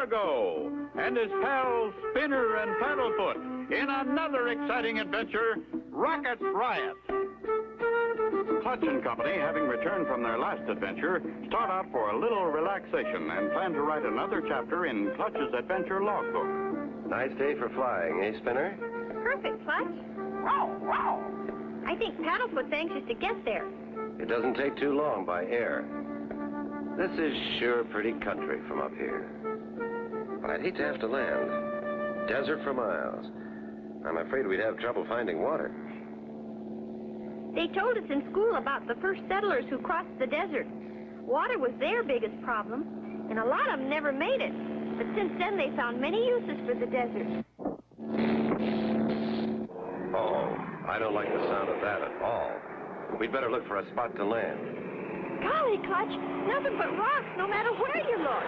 Cargo and his pals Spinner and Paddlefoot in another exciting adventure, Riot. Clutch and Company, having returned from their last adventure, start out for a little relaxation and plan to write another chapter in Clutch's adventure logbook. Nice day for flying, eh, Spinner? Perfect, Clutch. I think Paddlefoot's anxious to get there. It doesn't take too long by air. This is sure pretty country from up here. But I'd hate to have to land. Desert for miles. I'm afraid we'd have trouble finding water. They told us in school about the first settlers who crossed the desert. Water was their biggest problem, and a lot of them never made it. But since then, they found many uses for the desert. Oh, I don't like the sound of that at all. We'd better look for a spot to land. Golly, Clutch, nothing but rocks no matter where you look.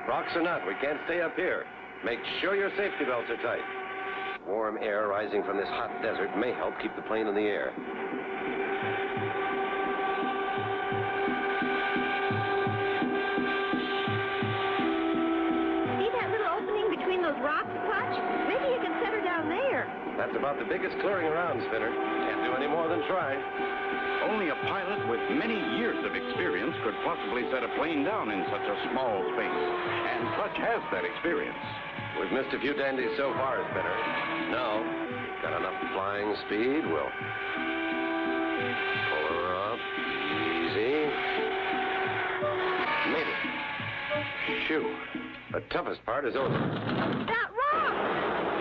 Rocks or not, we can't stay up here. Make sure your safety belts are tight. Warm air rising from this hot desert may help keep the plane in the air. See that little opening between those rocks, Clutch? Maybe you can set her down there. That's about the biggest clearing around, Spinner. Can't do any more than try. Only a pilot with many years of experience could possibly set a plane down in such a small space. And Clutch has that experience. We've missed a few dandies so far, Spinner. Now, got enough flying speed, we'll pull her up. Easy. Made it. Phew. The toughest part is over. That rock!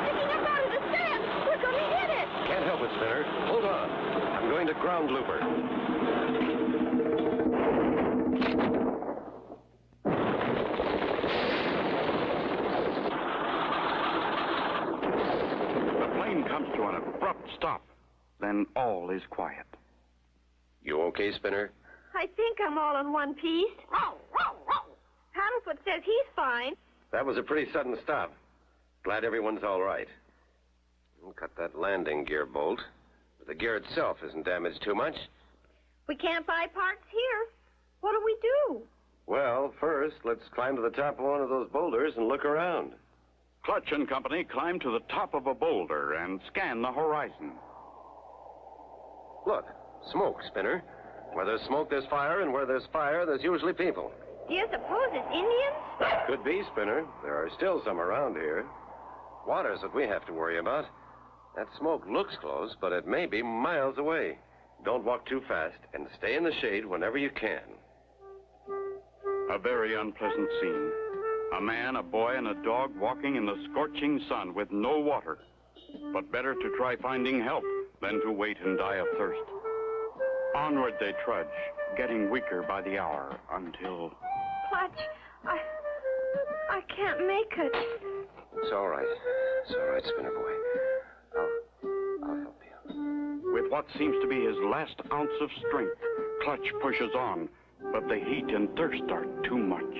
Sticking up out of the sand! We're going to hit it! Can't help it, Spinner. Hold on. I'm going to ground loop her. Comes to an abrupt stop. Then all is quiet. You okay, Spinner? I think I'm all in one piece. Paddlefoot says he's fine. That was a pretty sudden stop. Glad everyone's all right. We'll cut that landing gear bolt. But the gear itself isn't damaged too much. We can't buy parts here. What do we do? Well, first, let's climb to the top of one of those boulders and look around. Clutch and Company climb to the top of a boulder and scan the horizon. Look, smoke, Spinner. Where there's smoke, there's fire, and where there's fire, there's usually people. Do you suppose it's Indians? Could be, Spinner. There are still some around here. Water's what we have to worry about. That smoke looks close, but it may be miles away. Don't walk too fast, and stay in the shade whenever you can. A very unpleasant scene. A man, a boy, and a dog walking in the scorching sun with no water. But better to try finding help than to wait and die of thirst. Onward they trudge, getting weaker by the hour, until... Clutch, I can't make it. It's all right. It's all right, Spinner boy. I'll help you. With what seems to be his last ounce of strength, Clutch pushes on, but the heat and thirst are too much.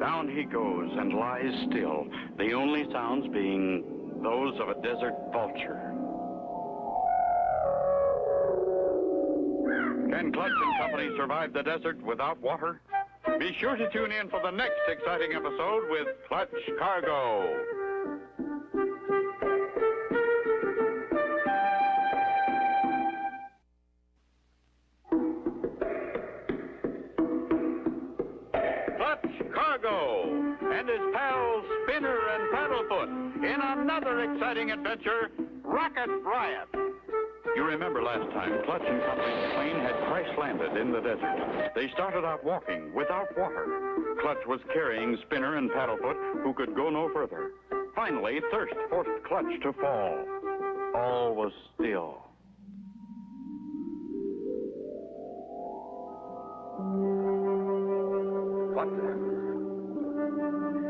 Down he goes and lies still, the only sounds being those of a desert vulture. Can Clutch and Company survive the desert without water? Be sure to tune in for the next exciting episode with Clutch Cargo. Cargo and his pals Spinner and Paddlefoot in another exciting adventure, Riot. You remember last time, Clutch and Company's plane had crash-landed in the desert. They started out walking without water. Clutch was carrying Spinner and Paddlefoot, who could go no further. Finally, thirst forced Clutch to fall. All was still.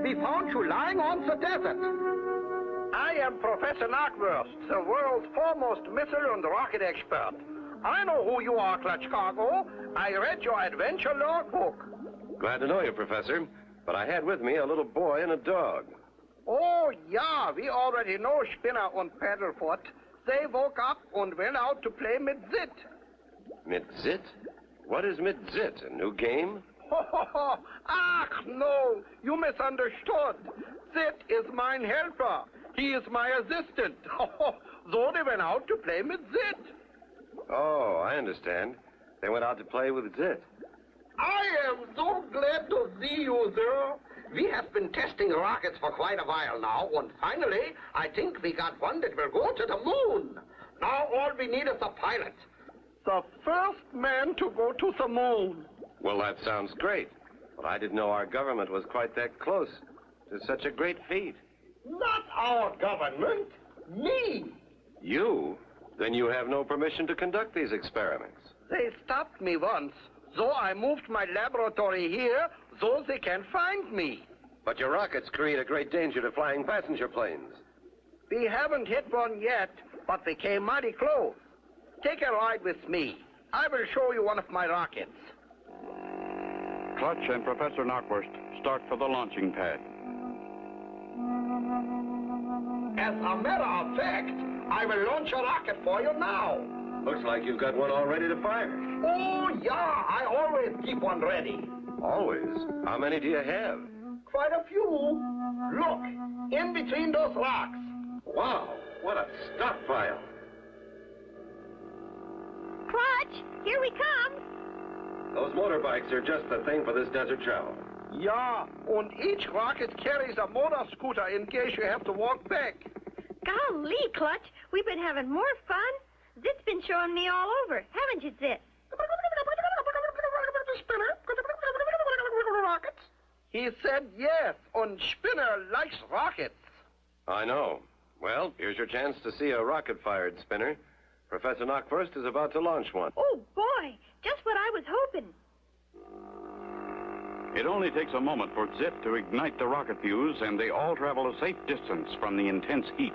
We found you lying on the desert. I am Professor Knockwurst, the world's foremost missile and rocket expert. I know who you are, Clutch Cargo. I read your adventure logbook. Glad to know you, Professor. But I had with me a little boy and a dog. Oh, yeah, we already know Spinner and Paddlefoot. They woke up and went out to play Mitzit. Mitzit? What is Mitzit? A new game? Ach, no, you misunderstood. Zit is mine helper. He is my assistant. So they went out to play with Zit. Oh, I understand. They went out to play with Zit. I am so glad to see you, sir. We have been testing rockets for quite a while now, and finally, I think we got one that will go to the moon. Now all we need is a pilot. The first man to go to the moon. Well, that sounds great. But I didn't know our government was quite that close to such a great feat. Not our government. Me. You? Then you have no permission to conduct these experiments. They stopped me once, so I moved my laboratory here so they can find me. But your rockets create a great danger to flying passenger planes. We haven't hit one yet, but we came mighty close. Take a ride with me. I will show you one of my rockets. Clutch and Professor Knockwurst start for the launching pad. As a matter of fact, I will launch a rocket for you now. Looks like you've got one all ready to fire. Oh, yeah, I always keep one ready. Always? How many do you have? Quite a few. Look, in between those rocks. Wow, what a stockpile. Clutch, here we come. Those motorbikes are just the thing for this desert travel. Yeah, and each rocket carries a motor scooter in case you have to walk back. Golly, Clutch, we've been having more fun. Zit's been showing me all over, haven't you, Zit? He said yes, and Spinner likes rockets. I know. Well, here's your chance to see a rocket-fired spinner. Professor Knockwurst is about to launch one. Oh, boy, just what I was hoping. It only takes a moment for Zit to ignite the rocket fuse, and they all travel a safe distance from the intense heat.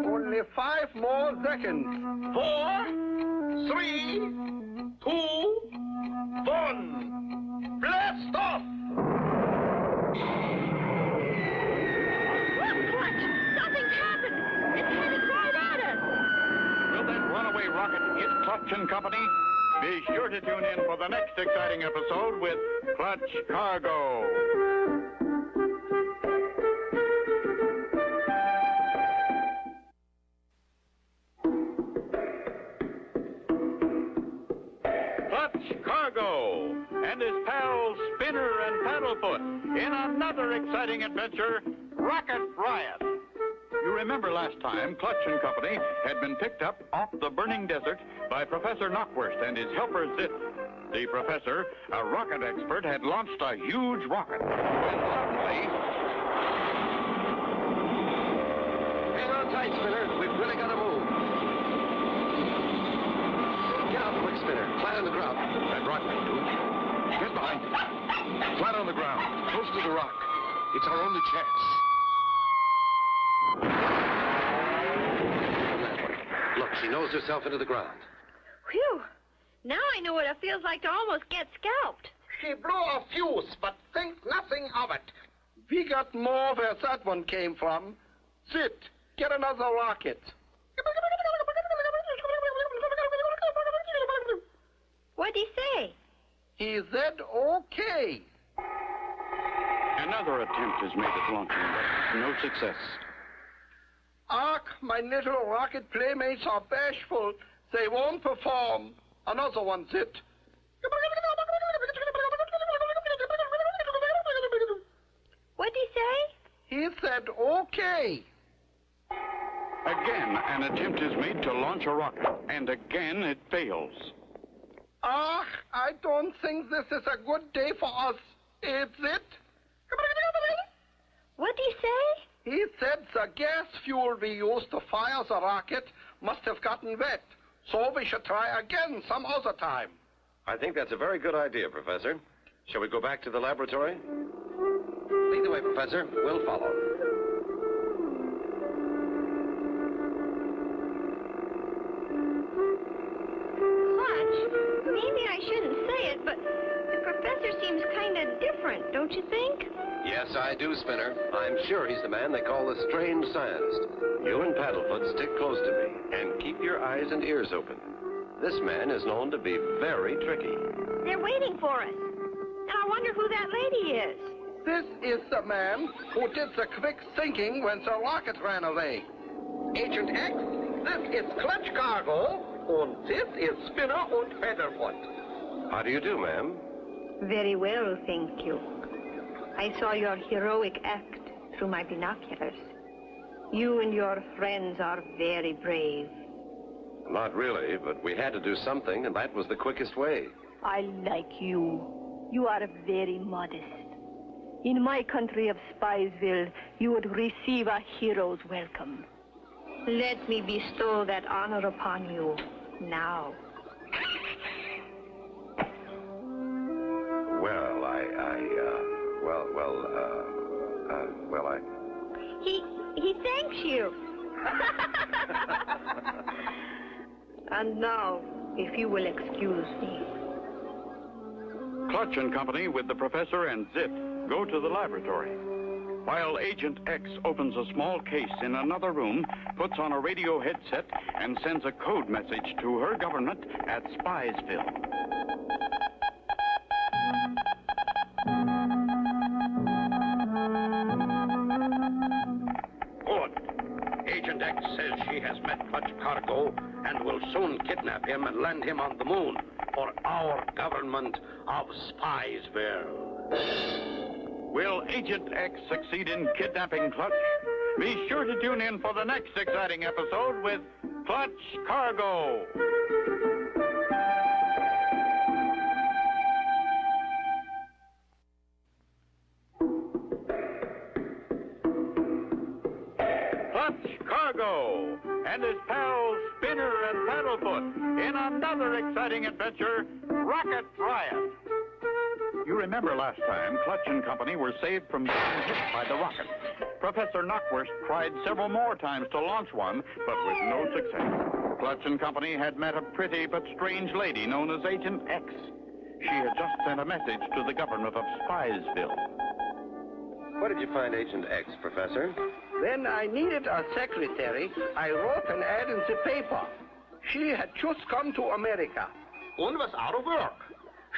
Only 5 more seconds. 4, 3, 2, 1. Blast off! Look, Clutch, something's happened. It's headed right at us. Will that runaway rocket hit Clutch and Company? Be sure to tune in for the next exciting episode with Clutch Cargo. Clutch Cargo and his pals Spinner and Paddlefoot in another exciting adventure, Rocket Riot. You remember last time, Clutch and Company had been picked up off the burning desert by Professor Knockwurst and his helper Zit. The professor, a rocket expert, had launched a huge rocket when suddenly... Hang on tight, Spinner. We've really got to move. Get out quick, Spinner. Flat on the ground. That rock will do. Get behind it. Flat on the ground, close to the rock. It's our only chance. Look, she nosed herself into the ground. Whew. Now I know what it feels like to almost get scalped. She blew a fuse, but think nothing of it. We got more where that one came from. Zit, get another rocket. What'd he say? He said okay. Another attempt is made at launching, but no success. Ach, my little rocket playmates are bashful. They won't perform. Another one, Zit. What'd he say? He said okay. Again, an attempt is made to launch a rocket, and again it fails. Ach, I don't think this is a good day for us. Is it? What'd he say? He said the gas fuel we used to fire the rocket must have gotten wet. So we should try again some other time. I think that's a very good idea, Professor. Shall we go back to the laboratory? Lead the way, Professor. We'll follow. Clutch, maybe I shouldn't say it, but the professor seems kind of different, don't you think? Yes, I do, Spinner. I'm sure he's the man they call the strange scientist. You and Paddlefoot stick close to me and keep eyes and ears open. This man is known to be very tricky. They're waiting for us. And I wonder who that lady is. This is the man who did the quick thinking when the rocket ran away. Agent X, this is Clutch Cargo, and this is Spinner and Paddlefoot. How do you do, ma'am? Very well, thank you. I saw your heroic act through my binoculars. You and your friends are very brave. Not really, but we had to do something, and that was the quickest way. I like you. You are very modest. In my country of Spiesville, you would receive a hero's welcome. Let me bestow that honor upon you now. Well, He thanks you. And now, if you will excuse me. Clutch and Company with the professor and Zit go to the laboratory, while Agent X opens a small case in another room, puts on a radio headset, and sends a code message to her government at Spiesville. Good. Agent X says she has met Clutch Cargo and will soon kidnap him and land him on the moon for our government of Spiesville. Will Agent X succeed in kidnapping Clutch? Be sure to tune in for the next exciting episode with Clutch Cargo. Clutch Cargo and his pals Spinner and Paddlefoot in another exciting adventure, Rocket Riot. You remember last time, Clutch and Company were saved from being hit by the rocket. Professor Knockwurst tried several more times to launch one, but with no success. Clutch and Company had met a pretty but strange lady known as Agent X. She had just sent a message to the government of Spiesville. What did you find Agent X, Professor? When I needed a secretary, I wrote an ad in the paper. She had just come to America and was out of work.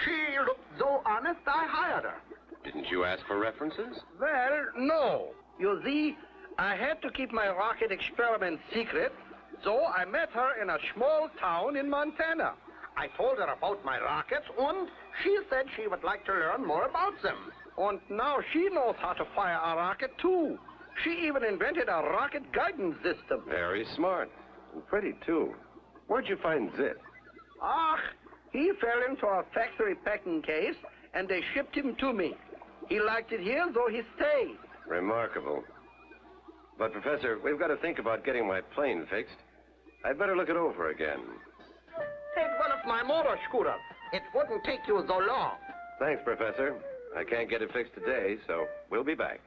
She looked so honest, I hired her. Didn't you ask for references? Well, no. You see, I had to keep my rocket experiment secret, so I met her in a small town in Montana. I told her about my rockets, and she said she would like to learn more about them. And now she knows how to fire a rocket, too. She even invented a rocket guidance system. Very smart. And pretty, too. Where'd you find Zit? He fell into a factory packing case, and they shipped him to me. He liked it here, so he stayed. Remarkable. But, Professor, we've got to think about getting my plane fixed. I'd better look it over again. Take one of my motor scooters. It wouldn't take you so long. Thanks, Professor. I can't get it fixed today, so we'll be back.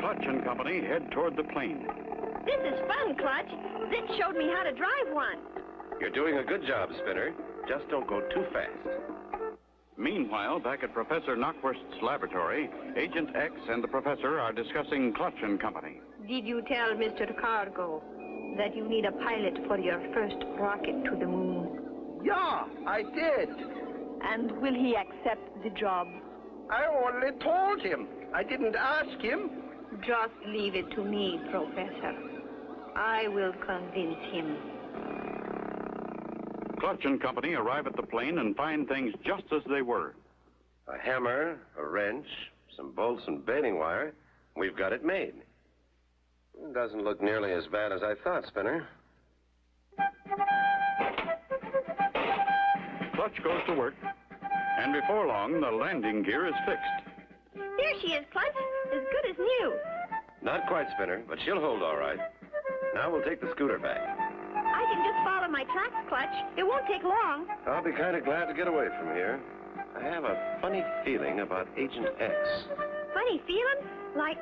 Clutch and Company head toward the plane. This is fun, Clutch. Zit showed me how to drive one. You're doing a good job, Spinner. Just don't go too fast. Meanwhile, back at Professor Knockwurst's laboratory, Agent X and the professor are discussing Clutch and Company. Did you tell Mr. Cargo that you need a pilot for your first rocket to the moon? Yeah, I did. And will he accept the job? I only told him. I didn't ask him. Just leave it to me, Professor. I will convince him. Clutch and Company arrive at the plane and find things just as they were. A hammer, a wrench, some bolts and baling wire. We've got it made. It doesn't look nearly as bad as I thought, Spinner. Clutch goes to work, and before long, the landing gear is fixed. There she is, Clutch. As good as new. Not quite, Spinner, but she'll hold all right. Now we'll take the scooter back. I can just follow my tracks, Clutch. It won't take long. I'll be kind of glad to get away from here. I have a funny feeling about Agent X. Funny feeling? Like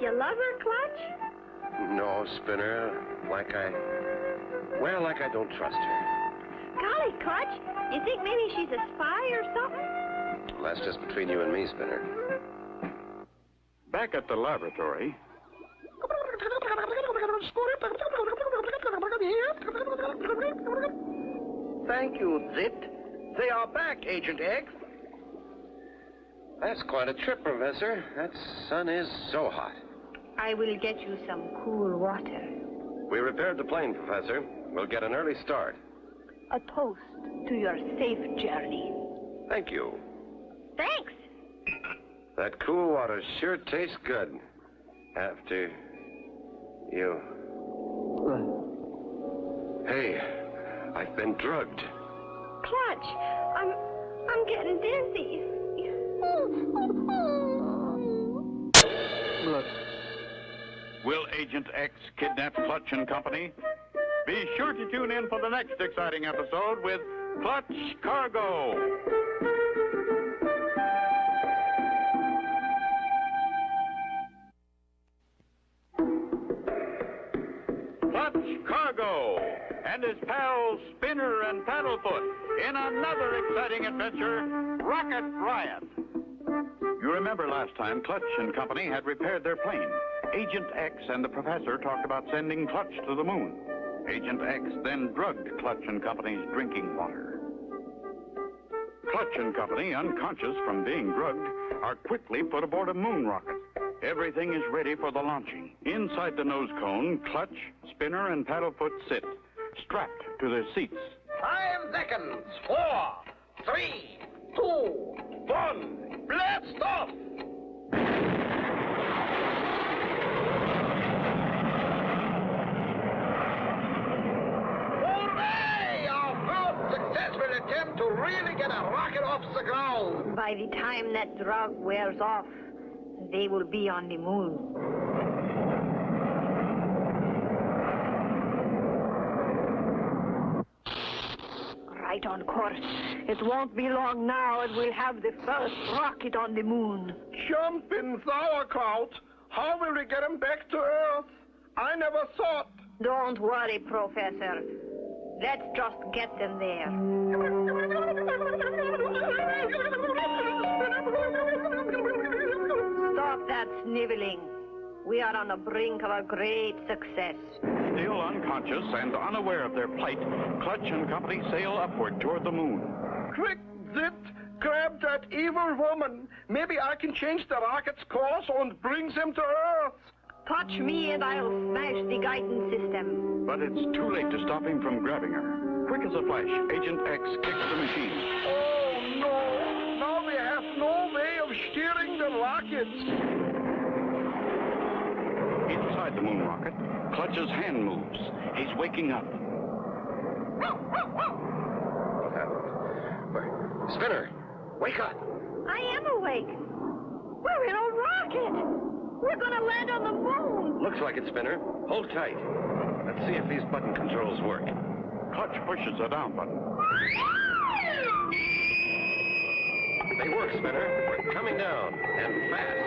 you love her, Clutch? No, Spinner. Like I don't trust her. Golly, Clutch. You think maybe she's a spy or something? Well, that's just between you and me, Spinner. Back at the laboratory, Thank you, Zit. They are back, Agent X. That's quite a trip, Professor. That sun is so hot. I will get you some cool water. We repaired the plane, Professor. We'll get an early start. A toast to your safe journey. Thank you. Thanks. That cool water sure tastes good. After you... Hey, I've been drugged. Clutch, I'm getting dizzy. Will Agent X kidnap Clutch and Company? Be sure to tune in for the next exciting episode with Clutch Cargo. Clutch Cargo and his pals Spinner and Paddlefoot in another exciting adventure, Rocket Riot. You remember last time Clutch and Company had repaired their plane. Agent X and the professor talked about sending Clutch to the moon. Agent X then drugged Clutch and Company's drinking water. Clutch and Company, unconscious from being drugged, are quickly put aboard a moon rocket. Everything is ready for the launching. Inside the nose cone, Clutch, Spinner, and Paddlefoot sit, strapped to their seats. 5 seconds. 4, 3, 2, 1. Blast off! Hooray! Our first successful attempt to really get a rocket off the ground. By the time that drug wears off, they will be on the moon. Right on course. It won't be long now, and we'll have the first rocket on the moon. Jumping sauerkraut. How will we get him back to Earth? I never thought. Don't worry, Professor. Let's just get them there. Stop that sniveling. We are on the brink of a great success. Still unconscious and unaware of their plight, Clutch and Company sail upward toward the moon. Quick, Zit, grab that evil woman. Maybe I can change the rocket's course and bring them to Earth. Touch me and I'll smash the guidance system. But it's too late to stop him from grabbing her. Quick as a flash, Agent X kicks the machine. Oh, no. Now we have no way of steering the rockets. Inside the moon rocket, Clutch's hand moves. He's waking up. Spinner, wake up. I am awake. We're in a rocket. We're going to land on the moon. Looks like it, Spinner. Hold tight. Let's see if these button controls work. Clutch pushes the down button. They work, Spinner. We're coming down, and fast.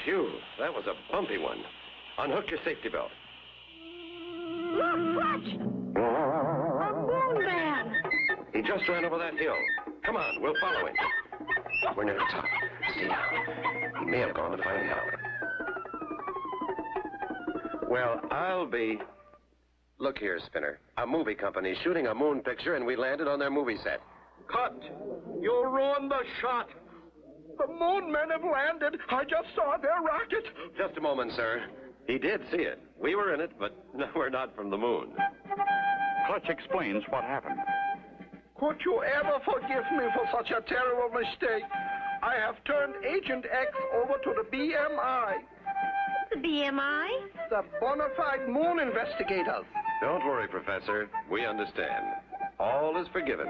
Phew, that was a bumpy one. Unhook your safety belt. Look, Clutch! A moon man! He just ran over that hill. Come on, we'll follow him. We're near the top. Stay down. He may have gone to find help. Well, I'll be... Look here, Spinner. A movie company shooting a moon picture, and we landed on their movie set. Cut. You ruined the shot. The moon men have landed. I just saw their rocket. Just a moment, sir. He did see it. We were in it, but no, we're not from the moon. Clutch explains what happened. Could you ever forgive me for such a terrible mistake? I have turned Agent X over to the BMI. The BMI? The Bonafide Moon Investigators. Don't worry, Professor. We understand. All is forgiven.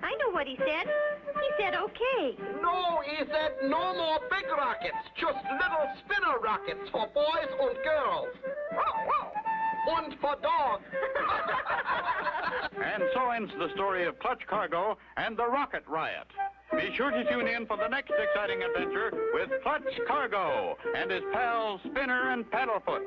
I know what he said. He said okay. No, he said no more big rockets. Just little spinner rockets for boys and girls. And for dogs. And so ends the story of Clutch Cargo and the Rocket Riot. Be sure to tune in for the next exciting adventure with Clutch Cargo and his pals Spinner and Paddlefoot.